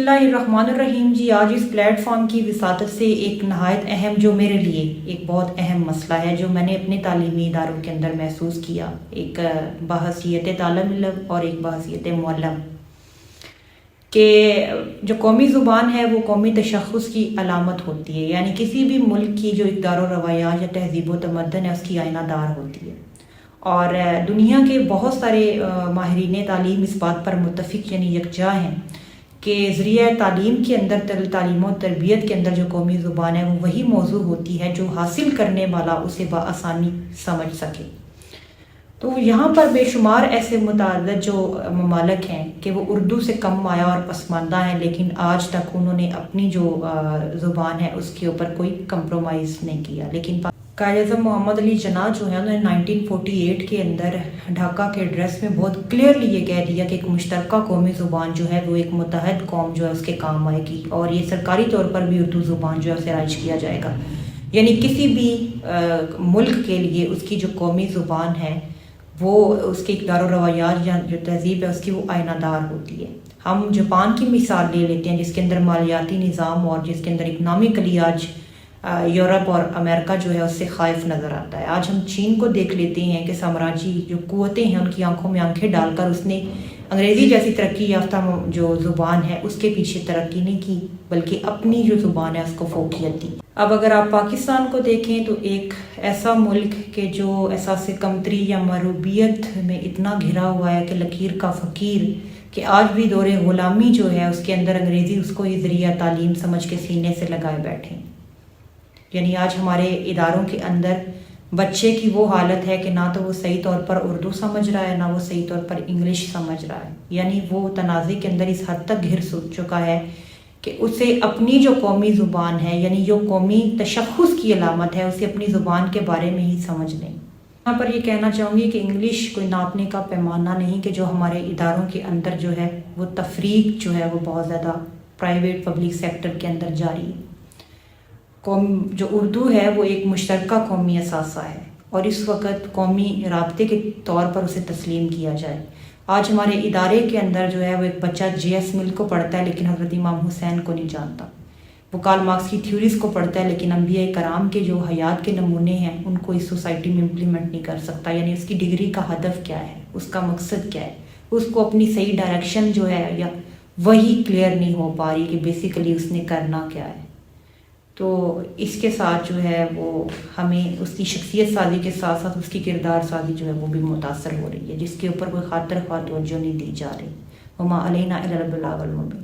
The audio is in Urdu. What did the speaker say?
اللہ الرحمن الرحیم جی، آج اس پلیٹ فارم کی وساطت سے ایک نہایت اہم، جو میرے لیے ایک بہت اہم مسئلہ ہے، جو میں نے اپنے تعلیمی اداروں کے اندر محسوس کیا، ایک بحیثیت طالب علم اور ایک بحیثیت معلم، کہ جو قومی زبان ہے وہ قومی تشخص کی علامت ہوتی ہے، یعنی کسی بھی ملک کی جو اقدار و روایات یا تہذیب و تمدن ہے اس کی آئینہ دار ہوتی ہے۔ اور دنیا کے بہت سارے ماہرین تعلیم اس بات پر متفق یعنی یکجا ہیں کہ ذریعہ تعلیم کے اندر، تعلیم و تربیت کے اندر جو قومی زبان ہے وہ وہی موضوع ہوتی ہے جو حاصل کرنے والا اسے بآسانی سمجھ سکے۔ تو یہاں پر بے شمار ایسے متعدد جو ممالک ہیں کہ وہ اردو سے کم مایا اور پسماندہ ہیں، لیکن آج تک انہوں نے اپنی جو زبان ہے اس کے اوپر کوئی کمپرومائز نہیں کیا۔ لیکن قائد اعظم محمد علی جناح جو ہے انہوں نے 1948 کے اندر ڈھاکہ کے ایڈریس میں بہت کلیئرلی یہ کہہ دیا کہ ایک مشترکہ قومی زبان جو ہے وہ ایک متحد قوم جو ہے اس کے کام آئے گی، اور یہ سرکاری طور پر بھی اردو زبان جو ہے اسے رائج کیا جائے گا۔ یعنی کسی بھی ملک کے لیے اس کی جو قومی زبان ہے وہ اس کے اقدار و روایات یا جو تہذیب ہے اس کی وہ آئینہ دار ہوتی ہے۔ ہم جاپان کی مثال لے لیتے ہیں جس کے اندر مالیاتی نظام اور جس کے اندر اکنامکلی آج یورپ اور امریکہ جو ہے اس سے خائف نظر آتا ہے۔ آج ہم چین کو دیکھ لیتے ہیں کہ سامراجی جو قوتیں ہیں ان کی آنکھوں میں آنکھیں ڈال کر اس نے انگریزی جیسی ترقی یافتہ جو زبان ہے اس کے پیچھے ترقی نہیں کی، بلکہ اپنی جو زبان ہے اس کو فوقیت دی۔ اب اگر آپ پاکستان کو دیکھیں تو ایک ایسا ملک کہ جو احساس کمتری یا مروبیت میں اتنا گھرا ہوا ہے کہ لکیر کا فقیر، کہ آج بھی دور غلامی جو ہے اس کے اندر انگریزی اس کو ہی ذریعہ تعلیم سمجھ کے سینے سے لگائے بیٹھے۔ یعنی آج ہمارے اداروں کے اندر بچے کی وہ حالت ہے کہ نہ تو وہ صحیح طور پر اردو سمجھ رہا ہے، نہ وہ صحیح طور پر انگلش سمجھ رہا ہے۔ یعنی وہ تنازع کے اندر اس حد تک گھر چکا ہے کہ اسے اپنی جو قومی زبان ہے، یعنی جو قومی تشخص کی علامت ہے، اسے اپنی زبان کے بارے میں ہی سمجھ نہیں۔ یہاں پر یہ کہنا چاہوں گی کہ انگلش کوئی ناپنے کا پیمانہ نہیں کہ جو ہمارے اداروں کے اندر جو ہے وہ تفریق جو ہے وہ بہت زیادہ پرائیویٹ پبلک سیکٹر کے اندر جاری ہے۔ جو اردو ہے وہ ایک مشترکہ قومی اثاثہ ہے اور اس وقت قومی رابطے کے طور پر اسے تسلیم کیا جائے۔ آج ہمارے ادارے کے اندر جو ہے وہ ایک بچہ JS مل کو پڑھتا ہے لیکن حضرت امام حسین کو نہیں جانتا، وہ کارل مارکس کی تھیوریز کو پڑھتا ہے لیکن انبیاء کرام کے جو حیات کے نمونے ہیں ان کو اس سوسائٹی میں امپلیمنٹ نہیں کر سکتا۔ یعنی اس کی ڈگری کا ہدف کیا ہے، اس کا مقصد کیا ہے، اس کو اپنی صحیح ڈائریکشن جو ہے یا وہی کلیئر نہیں ہو پا رہی کہ بیسیکلی اس نے کرنا کیا ہے۔ تو اس کے ساتھ جو ہے وہ ہمیں اس کی شخصیت سازی کے ساتھ ساتھ اس کی کردار سازی جو ہے وہ بھی متاثر ہو رہی ہے، جس کے اوپر کوئی خاطر خواہ توجہ نہیں دی جا رہی۔ وما علینا الا البلاغ المبین۔